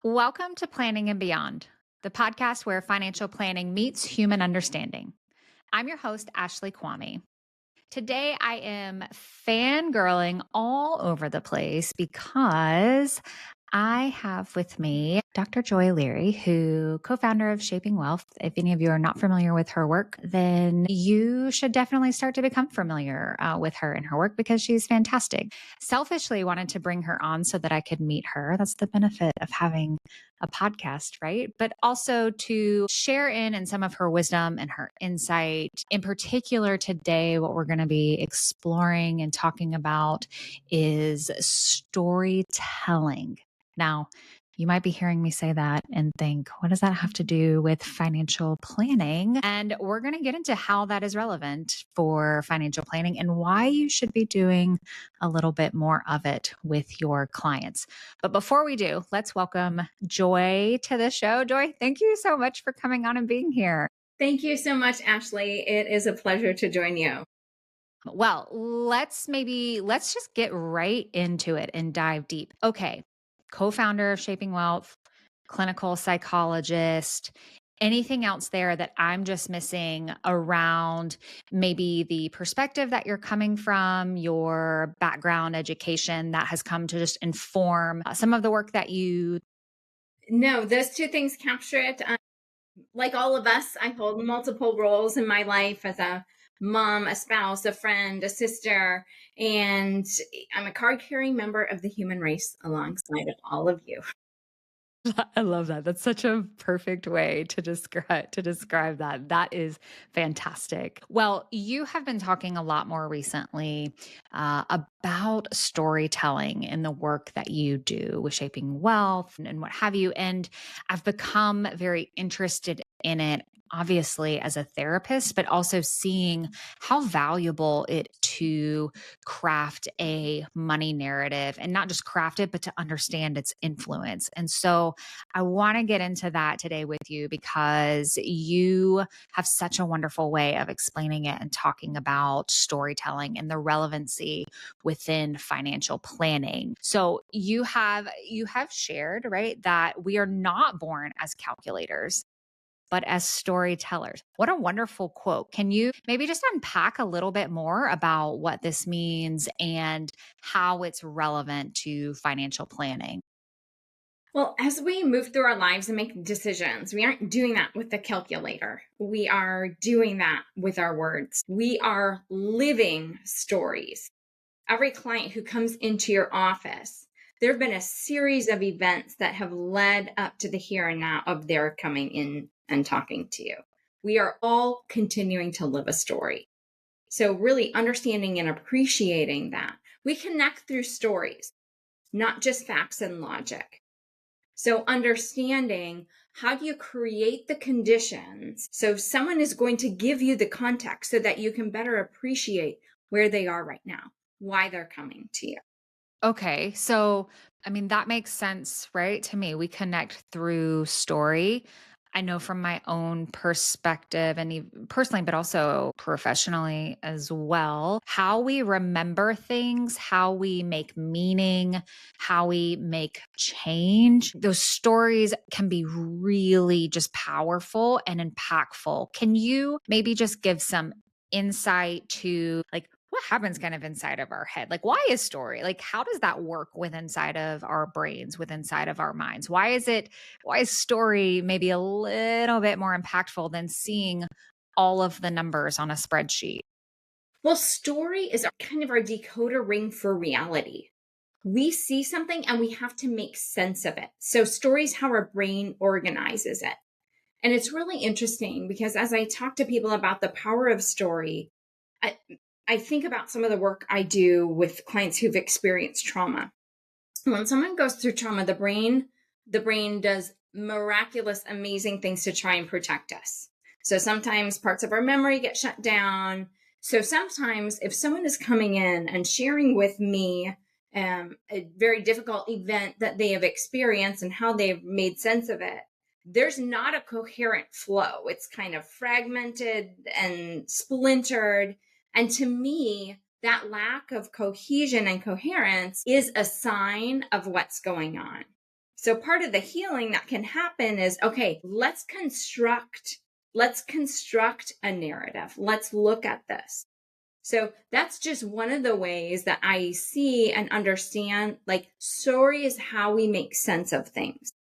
Welcome to Planning and Beyond, the podcast where financial planning meets human understanding. I'm your host, Ashley Kwame. Today, I am fangirling all over the place because I have with me Dr. Joy Lere, who co-founder of Shaping Wealth. If any of you are not familiar with her work, then you should definitely start to become familiar with her and her work because she's fantastic. Selfishly wanted to bring her on so that I could meet her. That's the benefit of having a podcast, right? But also to share in some of her wisdom and her insight. In particular, today, what we're going to be exploring and talking about is storytelling. Now, you might be hearing me say that and think, what does that have to do with financial planning? And we're going to get into how that is relevant for financial planning and why you should be doing a little bit more of it with your clients. But before we do, let's welcome Joy to the show. Joy, thank you so much for coming on and being here. Thank you so much, Ashley. It is a pleasure to join you. Well, let's just get right into it and dive deep. Okay. Co-founder of Shaping Wealth, clinical psychologist, anything else there that I'm just missing around maybe the perspective that you're coming from, your background education that has come to just inform some of the work that you... No, those two things capture it. Like all of us, I hold multiple roles in my life as a mom, a spouse, a friend, a sister, and I'm a card-carrying member of the human race alongside of all of you. I love that. That's such a perfect way to describe that. That is fantastic. Well, you have been talking a lot more recently about storytelling in the work that you do with Shaping Wealth and what have you. And I've become very interested in it, obviously as a therapist, but also seeing how valuable it to craft a money narrative and not just craft it, but to understand its influence. And so I want to get into that today with you because you have such a wonderful way of explaining it and talking about storytelling and the relevancy within financial planning. So you have shared, right, that we are not born as calculators, but as storytellers. What a wonderful quote. Can you maybe just unpack a little bit more about what this means and how it's relevant to financial planning? Well, as we move through our lives and make decisions, we aren't doing that with the calculator. We are doing that with our words. We are living stories. Every client who comes into your office, there have been a series of events that have led up to the here and now of their coming in and talking to you. We are all continuing to live a story. So really understanding and appreciating that. We connect through stories, not just facts and logic. So understanding, how do you create the conditions so someone is going to give you the context so that you can better appreciate where they are right now, why they're coming to you. Okay. So, I mean, that makes sense, right? To me, we connect through story. I know from my own perspective and personally, but also professionally as well, how we remember things, how we make meaning, how we make change. Those stories can be really just powerful and impactful. Can you maybe just give some insight to like what happens kind of inside of our head? Like, why is story? Like, how does that work with inside of our brains, with inside of our minds? Why is story maybe a little bit more impactful than seeing all of the numbers on a spreadsheet? Well, story is kind of our decoder ring for reality. We see something and we have to make sense of it. So story is how our brain organizes it. And it's really interesting because as I talk to people about the power of story, I think about some of the work I do with clients who've experienced trauma. When someone goes through trauma, the brain does miraculous, amazing things to try and protect us. So sometimes parts of our memory get shut down. So sometimes if someone is coming in and sharing with me a very difficult event that they have experienced and how they've made sense of it, there's not a coherent flow. It's kind of fragmented and splintered. And to me, that lack of cohesion and coherence is a sign of what's going on. So part of the healing that can happen is, okay, let's construct a narrative. Let's look at this. So that's just one of the ways that I see and understand, like, story is how we make sense of things.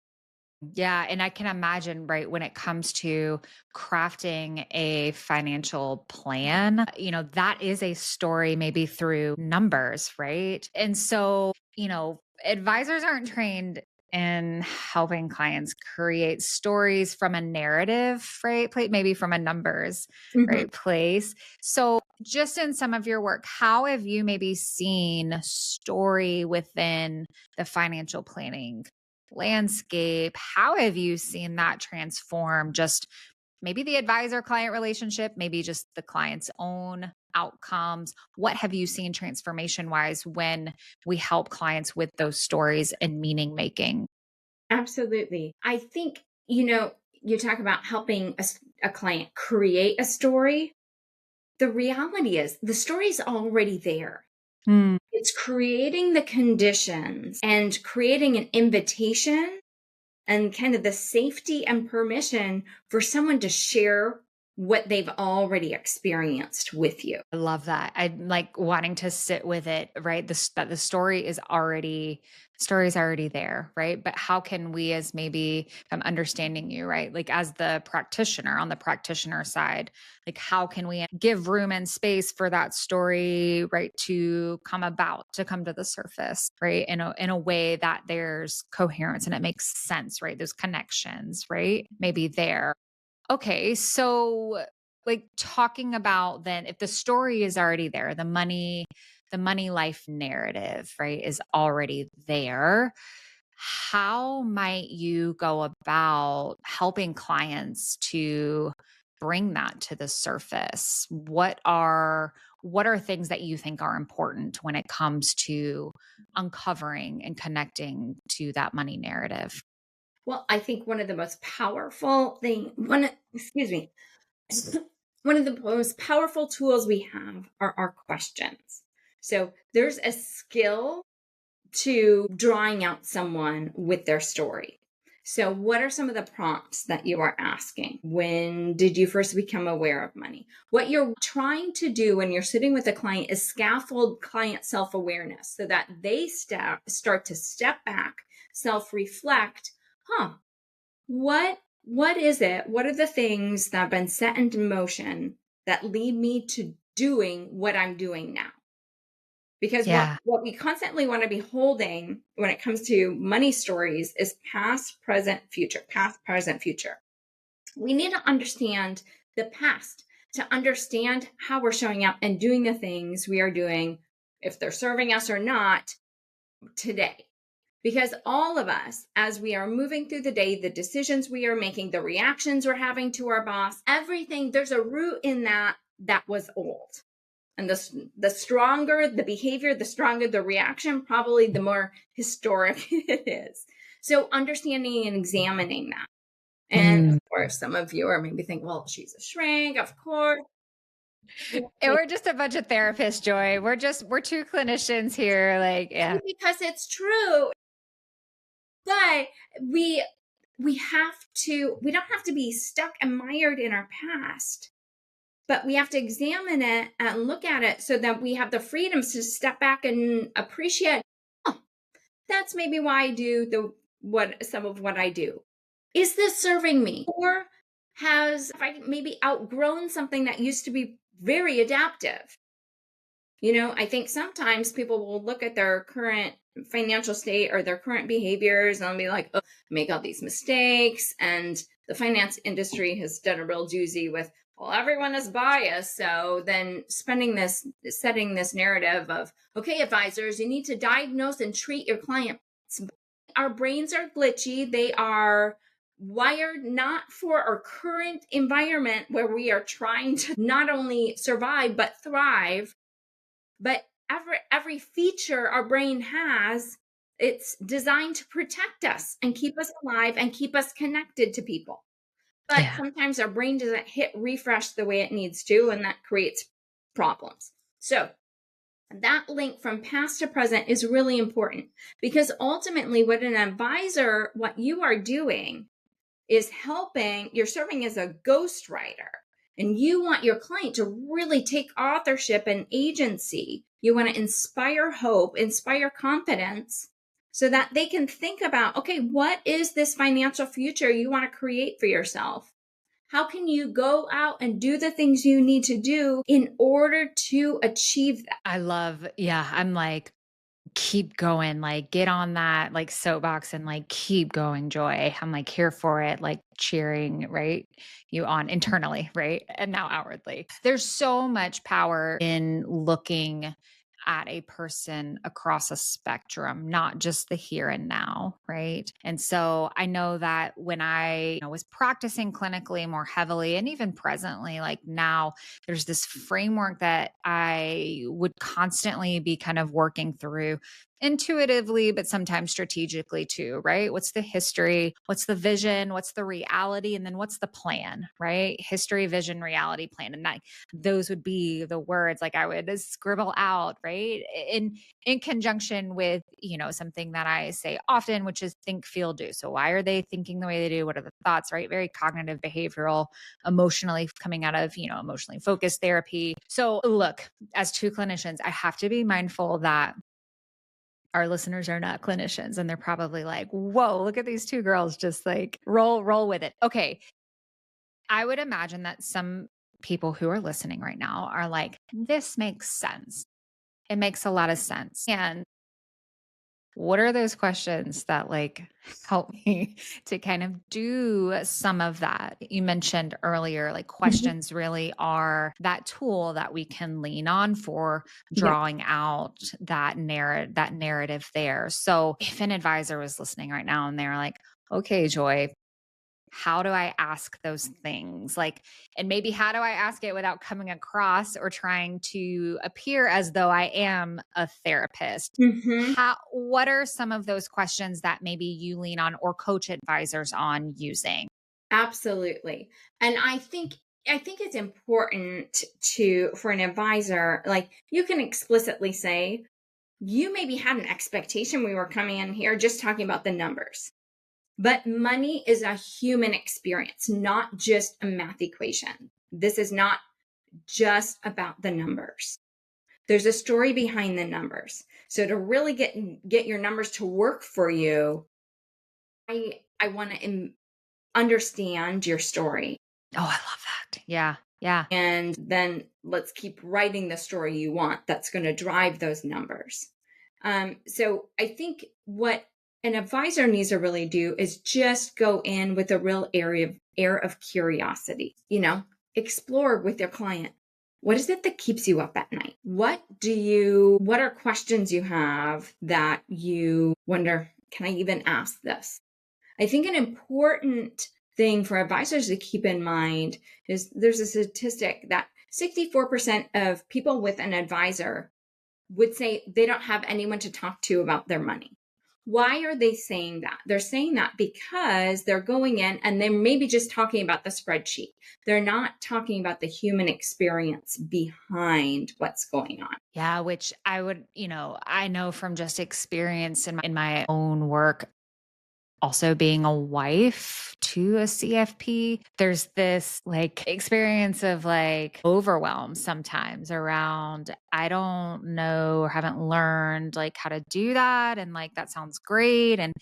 Yeah. And I can imagine, right, when it comes to crafting a financial plan, that is a story maybe through numbers, right? And so, advisors aren't trained in helping clients create stories from a narrative, right? Maybe from a numbers, Mhm. right? Place. So, just in some of your work, how have you maybe seen story within the financial planning landscape? How have you seen that transform just maybe the advisor client relationship, maybe just the client's own outcomes? What have you seen transformation wise when we help clients with those stories and meaning making? Absolutely. I think, you talk about helping a client create a story. The reality is the story's already there. Mm, It's creating the conditions and creating an invitation and kind of the safety and permission for someone to share what they've already experienced with you. I love that. I like wanting to sit with it, right? That the story is already there, right? But how can we as maybe if I'm understanding you, right? Like as the practitioner on the practitioner side, like how can we give room and space for that story, right, to come about, to come to the surface, right? In a way that there's coherence and it makes sense, right? Those connections, right? Maybe there. Okay, so like talking about then if the story is already there, the money life narrative, right, is already there. How might you go about helping clients to bring that to the surface? What are things that you think are important when it comes to uncovering and connecting to that money narrative? Well, I think one of the most powerful excuse me, one of the most powerful tools we have are our questions. So there's a skill to drawing out someone with their story. So, what are some of the prompts that you are asking? When did you first become aware of money? What you're trying to do when you're sitting with a client is scaffold client self awareness so that they start to step back, self reflect. Huh, what is it? What are the things that have been set into motion that lead me to doing what I'm doing now? Because Yeah. what we constantly want to be holding when it comes to money stories is past, present, future, past, present, future. We need to understand the past to understand how we're showing up and doing the things we are doing, if they're serving us or not, today. Because all of us, as we are moving through the day, the decisions we are making, the reactions we're having to our boss, everything, there's a root in that was old. And the stronger the behavior, the stronger the reaction, probably the more historic it is. So understanding and examining that. And of Mm. course, some of you are maybe think, well, she's a shrink, of course. And we're just a bunch of therapists, Joy. We're two clinicians here. Like, yeah. Because it's true. But we we don't have to be stuck and mired in our past, but we have to examine it and look at it so that we have the freedoms to step back and appreciate, oh, that's maybe why I do some of what I do. Is this serving me? Or have I maybe outgrown something that used to be very adaptive? I think sometimes people will look at their current financial state or their current behaviors and they'll be like, oh, I make all these mistakes. And the finance industry has done a real doozy with, well, everyone is biased. So then setting this narrative of, okay, advisors, you need to diagnose and treat your clients. Our brains are glitchy. They are wired not for our current environment where we are trying to not only survive, but thrive. But every feature our brain has, it's designed to protect us and keep us alive and keep us connected to people. But Yeah. sometimes our brain doesn't hit refresh the way it needs to, and that creates problems. So That link from past to present is really important, because ultimately what you are doing is you're serving as a ghostwriter, and you want your client to really take authorship and agency. You want to inspire hope, inspire confidence, so that they can think about, okay, what is this financial future you want to create for yourself? How can you go out and do the things you need to do in order to achieve that? I'm like, keep going, like get on that like soapbox and like keep going, Joy. I'm like here for it, like cheering, right? You on internally, right? And now outwardly. There's so much power in looking at a person across a spectrum, not just the here and now, right? And so I know that when I was practicing clinically more heavily and even presently, like now, there's this framework that I would constantly be kind of working through intuitively, but sometimes strategically too, right? What's the history? What's the vision? What's the reality? And then what's the plan, right? History, vision, reality, plan. And that those would be the words like I would scribble out, right? In conjunction with, something that I say often, which is think, feel, do. So why are they thinking the way they do? What are the thoughts, right? Very cognitive, behavioral, emotionally coming out of, emotionally focused therapy. So look, as two clinicians, I have to be mindful that our listeners are not clinicians and they're probably like, whoa, look at these two girls just like roll with it. Okay. I would imagine that some people who are listening right now are like, this makes sense. It makes a lot of sense. And what are those questions that like help me to kind of do some of that? You mentioned earlier, like Mhm. questions really are that tool that we can lean on for Yeah. drawing out that narrative there. So if an advisor was listening right now and they're like, okay, Joy, how do I ask those things? Like, and maybe how do I ask it without coming across or trying to appear as though I am a therapist? Hmm. What are some of those questions that maybe you lean on or coach advisors on using? Absolutely. And I think it's important for an advisor, like you can explicitly say, you maybe had an expectation we were coming in here just talking about the numbers. But money is a human experience, not just a math equation. This is not just about the numbers. There's a story behind the numbers. So to really get your numbers to work for you, I want to understand your story. Oh, I love that. Yeah. Yeah. And then let's keep writing the story you want that's going to drive those numbers. So I think what an advisor needs to really do is just go in with a real air of curiosity, explore with your client. What is it that keeps you up at night? What are questions you have that you wonder, can I even ask this? I think an important thing for advisors to keep in mind is there's a statistic that 64% of people with an advisor would say they don't have anyone to talk to about their money. Why are they saying that? They're saying that because they're going in and they're maybe just talking about the spreadsheet. They're not talking about the human experience behind what's going on. Yeah. Which I would, I know from just experience in my own work, also being a wife to a CFP, there's this like experience of like overwhelm sometimes around, I don't know or haven't learned like how to do that. And like, that sounds great. And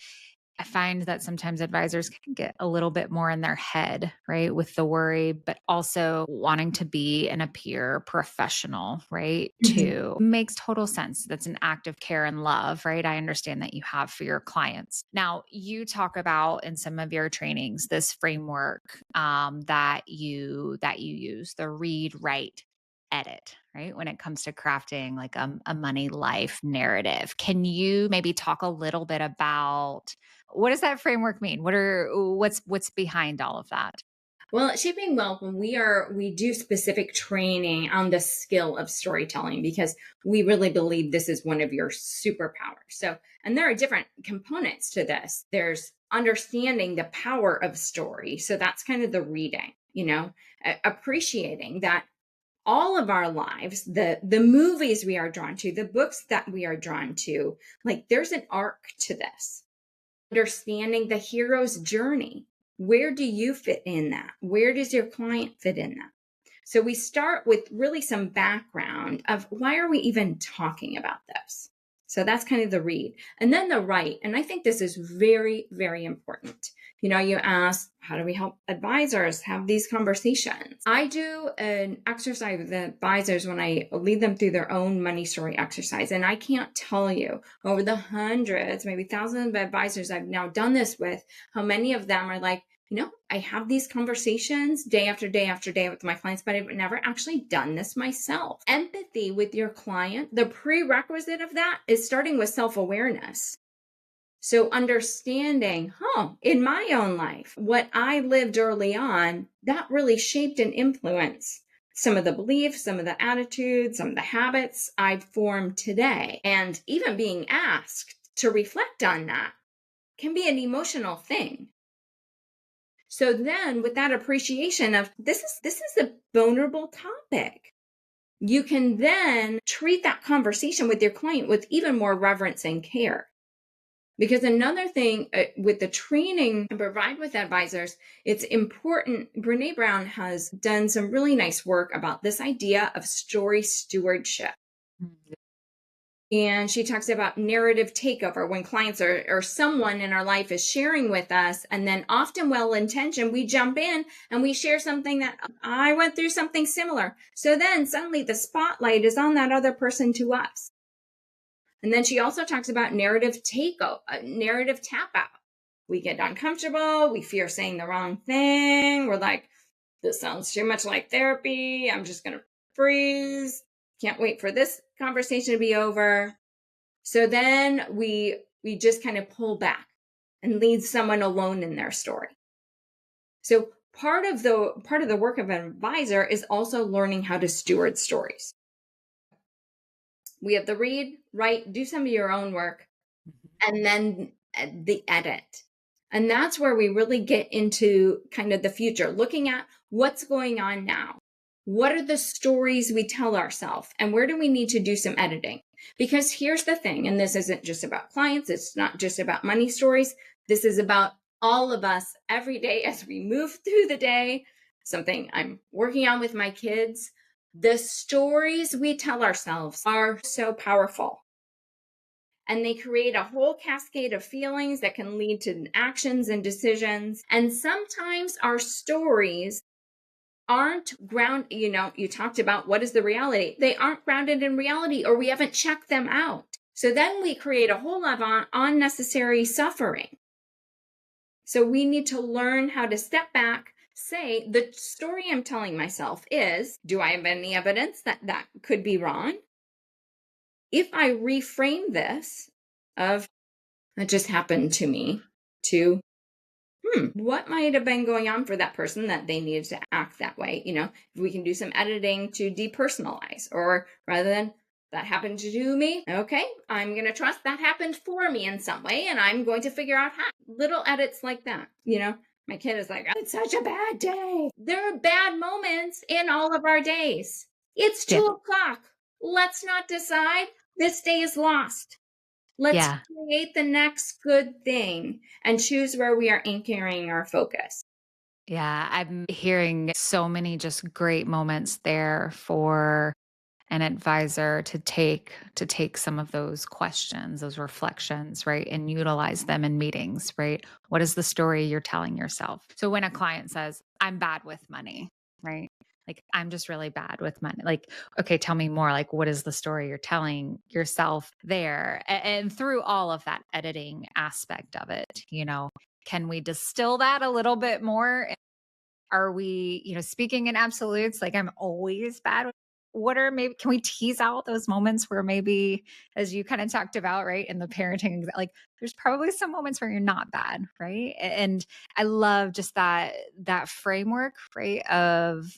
I find that sometimes advisors can get a little bit more in their head, right, with the worry, but also wanting to be and appear professional, right, Mhm. too. Makes total sense. That's an act of care and love, right? I understand that you have for your clients. Now, you talk about in some of your trainings this framework that you use, the read, write, edit, right? When it comes to crafting like a money life narrative. Can you maybe talk a little bit about what does that framework mean? What's behind all of that? Well, at Shaping Wealth, we do specific training on the skill of storytelling, because we really believe this is one of your superpowers. So, and there are different components to this. There's understanding the power of story. So that's kind of the reading, appreciating that all of our lives, the movies we are drawn to, the books that we are drawn to, like there's an arc to this. Understanding the hero's journey. Where do you fit in that? Where does your client fit in that? So we start with really some background of why are we even talking about this? So that's kind of the read. And then the write. And I think this is very, very important. You ask, how do we help advisors have these conversations? I do an exercise with advisors when I lead them through their own money story exercise. And I can't tell you over the hundreds, maybe thousands of advisors I've now done this with, how many of them are like, I have these conversations day after day after day with my clients, but I've never actually done this myself. Empathy with your client, the prerequisite of that is starting with self-awareness. So understanding, in my own life, what I lived early on, that really shaped and influenced some of the beliefs, some of the attitudes, some of the habits I've formed today. And even being asked to reflect on that can be an emotional thing. So then with that appreciation of this is a vulnerable topic, you can then treat that conversation with your client with even more reverence and care. Because another thing with the training I provide with advisors, it's important. Brene Brown has done some really nice work about this idea of story stewardship. Mm-hmm. And she talks about narrative takeover when clients or someone in our life is sharing with us. And then often well-intentioned, we jump in and we share something that I went through something similar. So then suddenly the spotlight is on that other person to us. And then she also talks about narrative takeover, narrative tap out. We get uncomfortable. We fear saying the wrong thing. We're like, this sounds too much like therapy. I'm just going to freeze. Can't wait for this conversation to be over. So then we just kind of pull back and leave someone alone in their story. So part of the work of an advisor is also learning how to steward stories. We have the read, write, do some of your own work, and then the edit. And that's where we really get into kind of the future, looking at what's going on now. What are the stories we tell ourselves? And where do we need to do some editing? Because here's the thing, and this isn't just about clients. It's not just about money stories. This is about all of us every day as we move through the day. Something I'm working on with my kids. The stories we tell ourselves are so powerful. And they create a whole cascade of feelings that can lead to actions and decisions. And sometimes our stories aren't you talked about what is the reality. They aren't grounded in reality, or we haven't checked them out. So then we create a whole lot of unnecessary suffering. So we need to learn how to step back, say, the story I'm telling myself is, do I have any evidence that that could be wrong? If I reframe this of, that just happened to me, to, what might have been going on for that person that they needed to act that way? If we can do some editing to depersonalize, or rather than that happened to me, okay, I'm going to trust that happened for me in some way, and I'm going to figure out how. Little edits like that, My kid is like, it's such a bad day. There are bad moments in all of our days. It's 2:00. Let's not decide this day is lost. Let's create the next good thing and choose where we are anchoring our focus. Yeah, I'm hearing so many just great moments there for an advisor to take some of those questions, those reflections, right? And utilize them in meetings, right? What is the story you're telling yourself? So when a client says, I'm bad with money, right? Like, I'm just really bad with money. Like, okay, tell me more. Like, what is the story you're telling yourself there? And through all of that editing aspect of it, can we distill that a little bit more? Are we, speaking in absolutes, like I'm always bad with, what are maybe, can we tease out those moments where maybe, as you kind of talked about, right, in the parenting, like there's probably some moments where you're not bad, right? And I love just that framework, right, of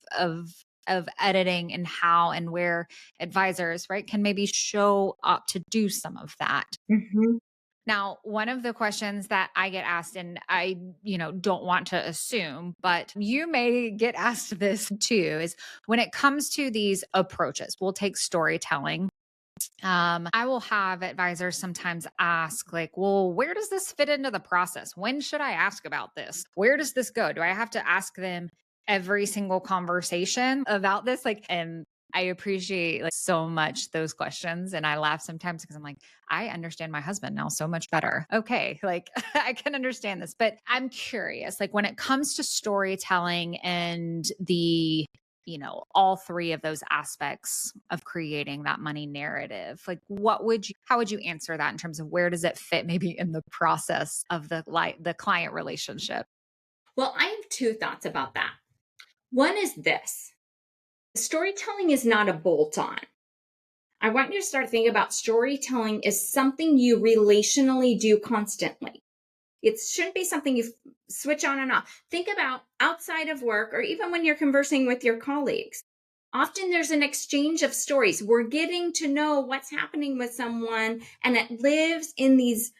editing and how and where advisors, right, can maybe show up to do some of that. Mm-hmm. Now, one of the questions that I get asked, and I, don't want to assume, but you may get asked this too, is when it comes to these approaches, we'll take storytelling. I will have advisors sometimes ask, like, well, where does this fit into the process? When should I ask about this? Where does this go? Do I have to ask them every single conversation about this? Like, and I appreciate like so much those questions. And I laugh sometimes because I'm like, I understand my husband now so much better. Okay. Like I can understand this, but I'm curious, like when it comes to storytelling and all three of those aspects of creating that money narrative, like how would you answer that in terms of where does it fit maybe in the process of the client relationship? Well, I have two thoughts about that. One is this: storytelling is not a bolt on. I want you to start thinking about storytelling as something you relationally do constantly. It shouldn't be something you switch on and off. Think about outside of work or even when you're conversing with your colleagues. Often there's an exchange of stories. We're getting to know what's happening with someone, and it lives in these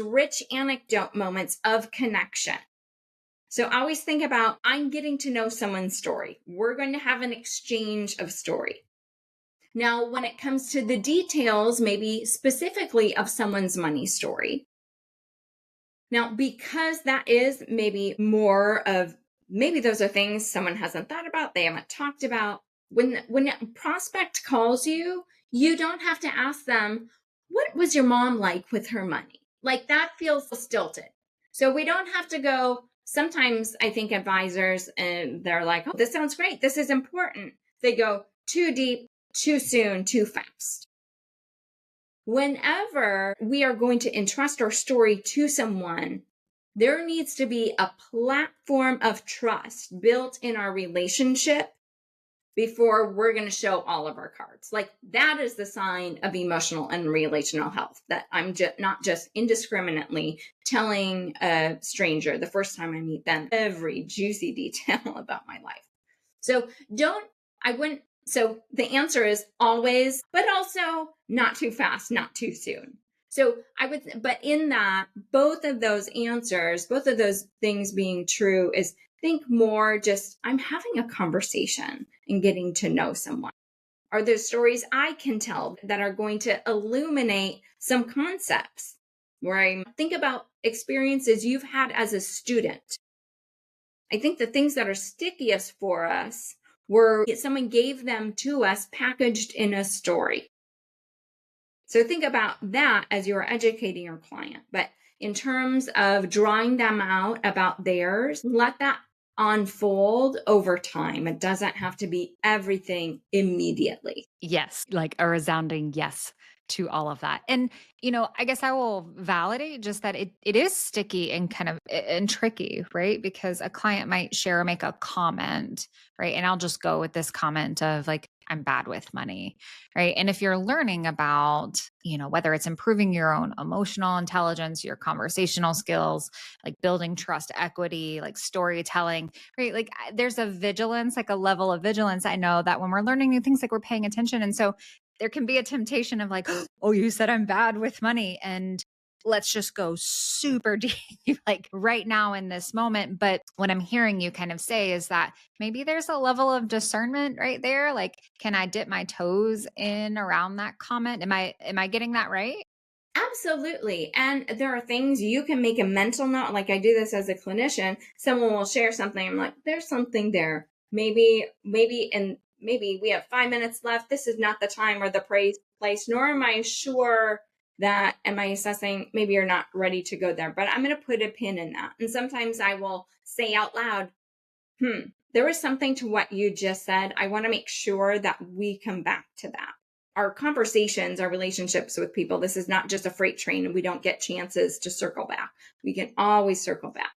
rich anecdote moments of connection. So I always think about, I'm getting to know someone's story. We're going to have an exchange of story. Now, when it comes to the details, maybe specifically of someone's money story, now, because that is maybe more of, maybe those are things someone hasn't thought about, they haven't talked about. When a prospect calls you, you don't have to ask them, what was your mom like with her money? Like that feels stilted. So we don't have to go. Sometimes I think advisors, and they're like, oh, this sounds great. This is important. They go too deep, too soon, too fast. Whenever we are going to entrust our story to someone, there needs to be a platform of trust built in our relationship before we're going to show all of our cards. Like that is the sign of emotional and relational health, that I'm not just indiscriminately telling a stranger the first time I meet them every juicy detail about my life. So so the answer is always, but also not too fast, not too soon. So but in that, both of those answers, both of those things being true, is think more just, I'm having a conversation and getting to know someone. Are there stories I can tell that are going to illuminate some concepts where I think about experiences you've had as a student? I think the things that are stickiest for us were someone gave them to us packaged in a story. So think about that as you're educating your client. But in terms of drawing them out about theirs, let that unfold over time. It doesn't have to be everything immediately. Yes, like a resounding yes to all of that. And, I guess I will validate just that it is sticky and kind of and tricky, right? Because a client might share or make a comment, right? And I'll just go with this comment of like, I'm bad with money, right? And if you're learning about, whether it's improving your own emotional intelligence, your conversational skills, like building trust, equity, like storytelling, right? Like there's a vigilance, like a level of vigilance. I know that when we're learning new things, like we're paying attention. And so there can be a temptation of like, oh, you said I'm bad with money. And let's just go super deep, like right now in this moment. But what I'm hearing you kind of say is that maybe there's a level of discernment right there. Like, can I dip my toes in around that comment? Am I getting that right? Absolutely. And there are things you can make a mental note. Like I do this as a clinician. Someone will share something. I'm like, there's something there. And maybe we have 5 minutes left. This is not the time or the place, nor am I sure that, am I assessing, maybe you're not ready to go there, but I'm going to put a pin in that. And sometimes I will say out loud, there was something to what you just said. I want to make sure that we come back to that. Our conversations, our relationships with people, this is not just a freight train and we don't get chances to circle back. We can always circle back.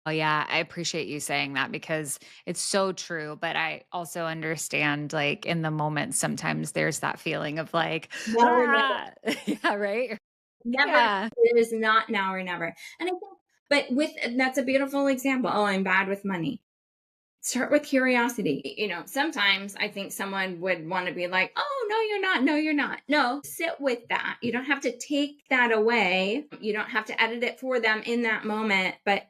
Oh, yeah. I appreciate you saying that because it's so true. But I also understand, like, in the moment, sometimes there's that feeling of like, Now or never. ah, yeah, right. Never. Yeah. It is not now or never. And I think, but that's a beautiful example. Oh, I'm bad with money. Start with curiosity. Sometimes I think someone would want to be like, oh, no, you're not. No, you're not. No, sit with that. You don't have to take that away. You don't have to edit it for them in that moment. But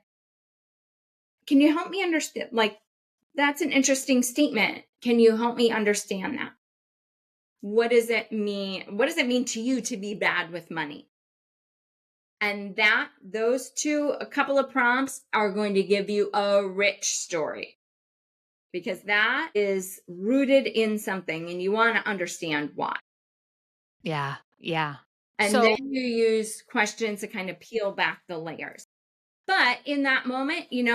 can you help me understand? Like, that's an interesting statement. Can you help me understand that? What does it mean? What does it mean to you to be bad with money? And those two, a couple of prompts are going to give you a rich story, because that is rooted in something and you want to understand why. Yeah. Yeah. And So, then you use questions to kind of peel back the layers. But in that moment, you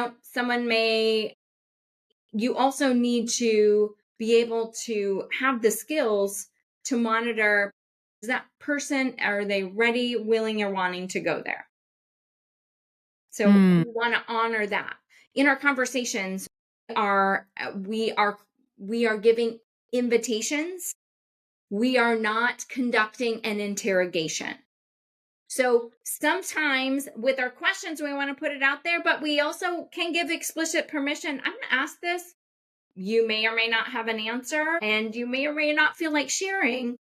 also need to be able to have the skills to monitor, is that person, are they ready, willing, or wanting to go there? So mm, we want to honor that. In our conversations, we are giving invitations. We are not conducting an interrogation. So sometimes with our questions, we want to put it out there, but we also can give explicit permission. I'm going to ask this. You may or may not have an answer, and you may or may not feel like sharing,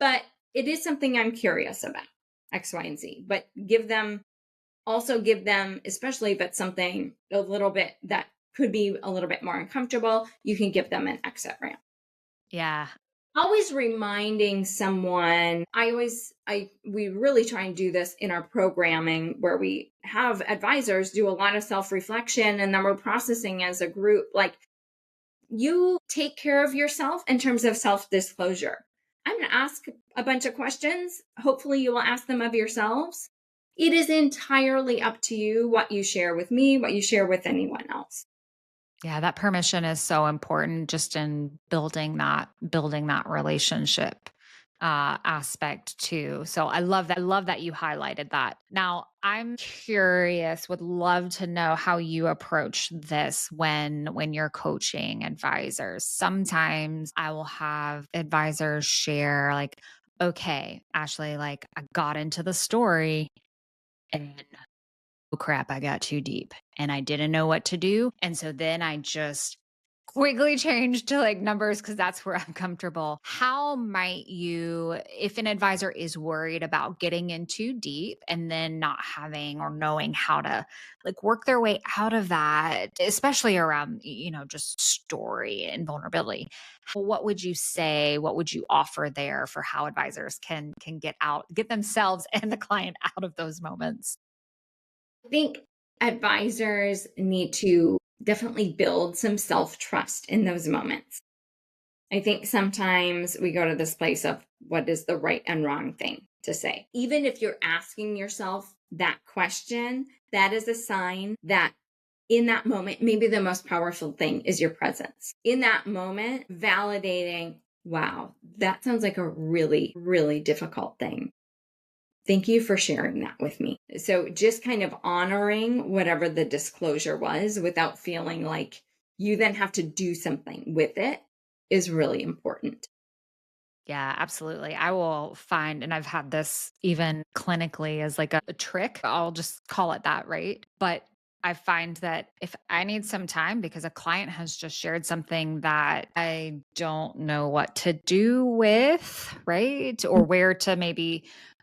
but it is something I'm curious about, X, Y, and Z. But give them, especially if it's something a little bit that could be a little bit more uncomfortable, you can give them an exit ramp. yeah. Always reminding someone, we really try and do this in our programming, where we have advisors do a lot of self-reflection, and then we're processing as a group. Like, you take care of yourself in terms of self-disclosure. I'm going to ask a bunch of questions. Hopefully you will ask them of yourselves. It is entirely up to you what you share with me, what you share with anyone else. Yeah, that permission is so important just in building that relationship aspect too. So I love that. I love that you highlighted that. Now, I'm curious, would love to know how you approach this when you're coaching advisors. Sometimes I will have advisors share like, okay, Ashley, like I got into the story and oh crap, I got too deep and I didn't know what to do. And so then I just quickly changed to like numbers because that's where I'm comfortable. How might you, if an advisor is worried about getting in too deep and then not having or knowing how to like work their way out of that, especially around, just story and vulnerability? What would you say? What would you offer there for how advisors can get themselves and the client out of those moments? I think advisors need to definitely build some self-trust in those moments. I think sometimes we go to this place of what is the right and wrong thing to say. Even if you're asking yourself that question, that is a sign that in that moment, maybe the most powerful thing is your presence. In that moment, validating, wow, that sounds like a really, really difficult thing. Thank you for sharing that with me. So just kind of honoring whatever the disclosure was without feeling like you then have to do something with it is really important. Yeah, absolutely. I will find, and I've had this even clinically as like a trick, I'll just call it that, right? But I find that if I need some time because a client has just shared something that I don't know what to do with, right? Or where to maybe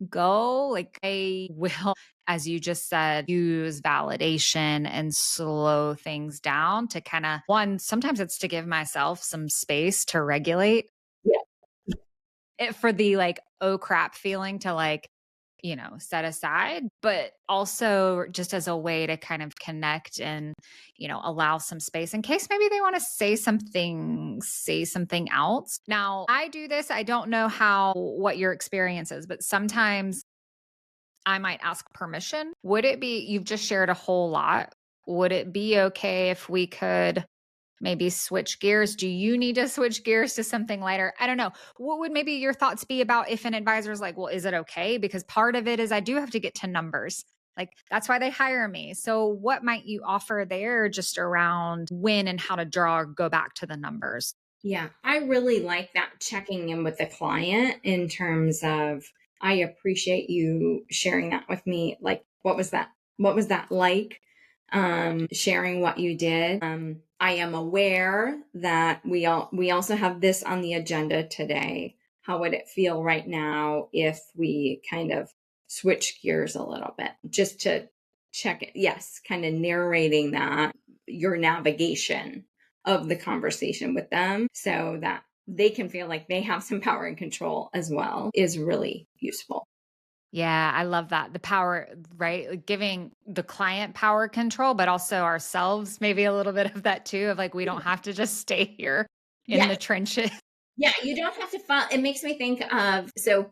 go, like I will, as you just said, use validation and slow things down to kind of one, sometimes it's to give myself some space to regulate Yeah. for the like, oh crap feeling to like, set aside, but also just as a way to kind of connect and, allow some space in case maybe they want to say something else. Now, I do this. I don't know what your experience is, but sometimes I might ask permission. Would it be, you've just shared a whole lot. Would it be okay if we could maybe switch gears? Do you need to switch gears to something lighter? I don't know. What would maybe your thoughts be about if an advisor is like, well, is it okay? Because part of it is I do have to get to numbers. Like that's why they hire me. So what might you offer there just around when and how to draw or go back to the numbers? Yeah, I really like that, checking in with the client in terms of, I appreciate you sharing that with me. Like, what was that? What was that like? Sharing what you did. I am aware that we also have this on the agenda today. How would it feel right now if we kind of switch gears a little bit just to check it? Yes, kind of narrating that, your navigation of the conversation with them so that they can feel like they have some power and control as well is really useful. Yeah, I love that. The power, right? Like giving the client power control, but also ourselves maybe a little bit of that too, of like, we don't have to just stay here in Yeah, the trenches. yeah, you don't have to file. It makes me think of, so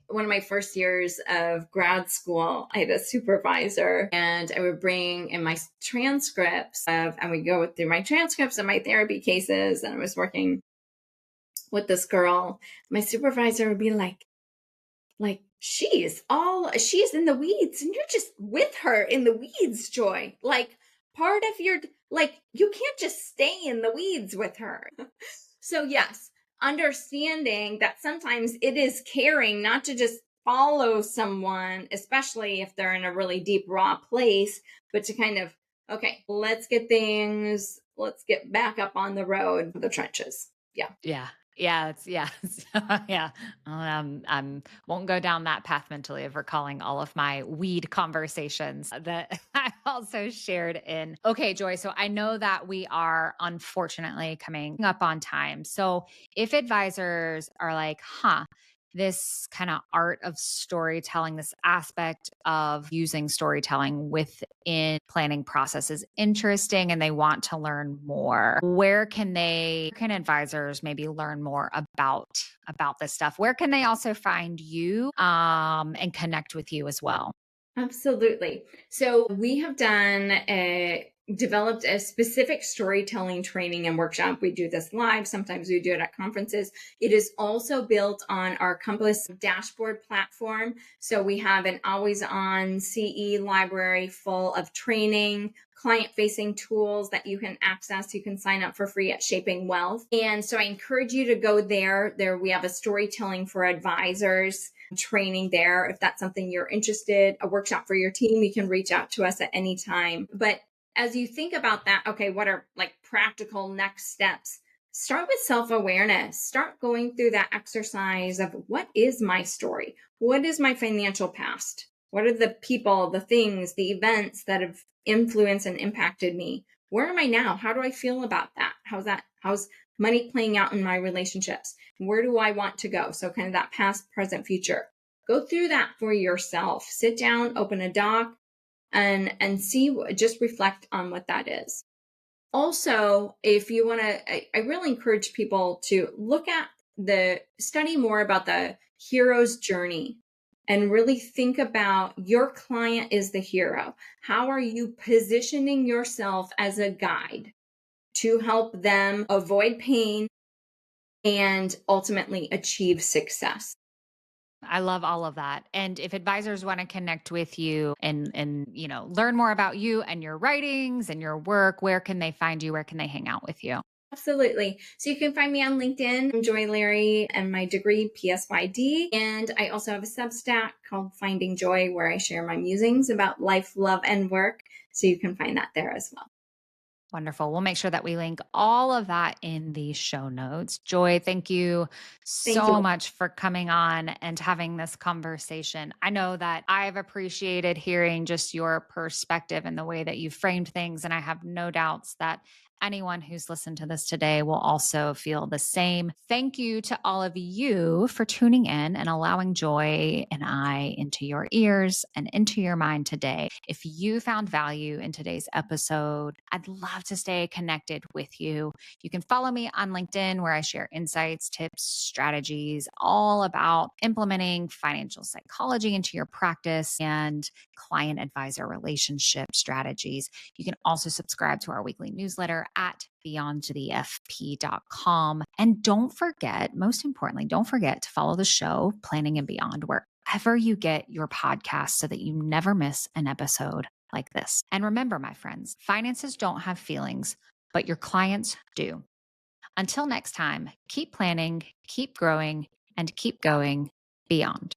one of my first years of grad school, I had a supervisor and I would bring in my transcripts of, and we go through my transcripts and my therapy cases. And I was working with this girl. My supervisor would be like, she's in the weeds and you're just with her in the weeds, Joy. Like part of your, like, you can't just stay in the weeds with her. So yes, understanding that sometimes it is caring not to just follow someone, especially if they're in a really deep, raw place, but to kind of, okay, let's get back up on the road, the trenches. Yeah. Yeah. Yeah, it's yeah. Yeah. Won't go down that path mentally of recalling all of my weed conversations that I also shared in. Okay, Joy. So I know that we are unfortunately coming up on time. So if advisors are like, this kind of art of storytelling, this aspect of using storytelling within planning process is interesting and they want to learn more. Can advisors maybe learn more about this stuff? Where can they also find you and connect with you as well? Absolutely. So we have developed a specific storytelling training and workshop. We do this live. Sometimes we do it at conferences. It is also built on our Compass dashboard platform. So we have an always on CE library full of training, client facing tools that you can access. You can sign up for free at Shaping Wealth. And so I encourage you to go there. There we have a storytelling for advisors training there. If that's something you're interested, a workshop for your team, you can reach out to us at any time. But as you think about that, okay, what are like practical next steps? Start with self-awareness. Start going through that exercise of what is my story? What is my financial past? What are the people, the things, the events that have influenced and impacted me? Where am I now? How do I feel about that? How's money playing out in my relationships? Where do I want to go? So kind of that past, present, future. Go through that for yourself. Sit down, open a doc, and see, just reflect on what that is. Also, if you want to, I really encourage people to study more about the hero's journey and really think about your client is the hero. How are you positioning yourself as a guide to help them avoid pain and ultimately achieve success? I love all of that. And if advisors want to connect with you and learn more about you and your writings and your work, where can they find you? Where can they hang out with you? Absolutely. So you can find me on LinkedIn. I'm Joy Lere and my degree PSYD. And I also have a Substack called Finding Joy where I share my musings about life, love, and work. So you can find that there as well. Wonderful. We'll make sure that we link all of that in the show notes. Joy, thank you Thank you. so much for coming on and having this conversation. I know that I've appreciated hearing just your perspective and the way that you framed things. And I have no doubts that anyone who's listened to this today will also feel the same. Thank you to all of you for tuning in and allowing Joy and I into your ears and into your mind today. If you found value in today's episode, I'd love to stay connected with you. You can follow me on LinkedIn where I share insights, tips, strategies, all about implementing financial psychology into your practice and client advisor relationship strategies. You can also subscribe to our weekly newsletter at beyondthefp.com. And don't forget, most importantly, don't forget to follow the show Planning and Beyond wherever you get your podcast so that you never miss an episode like this. And remember, my friends, finances don't have feelings, but your clients do. Until next time, keep planning, keep growing, and keep going beyond.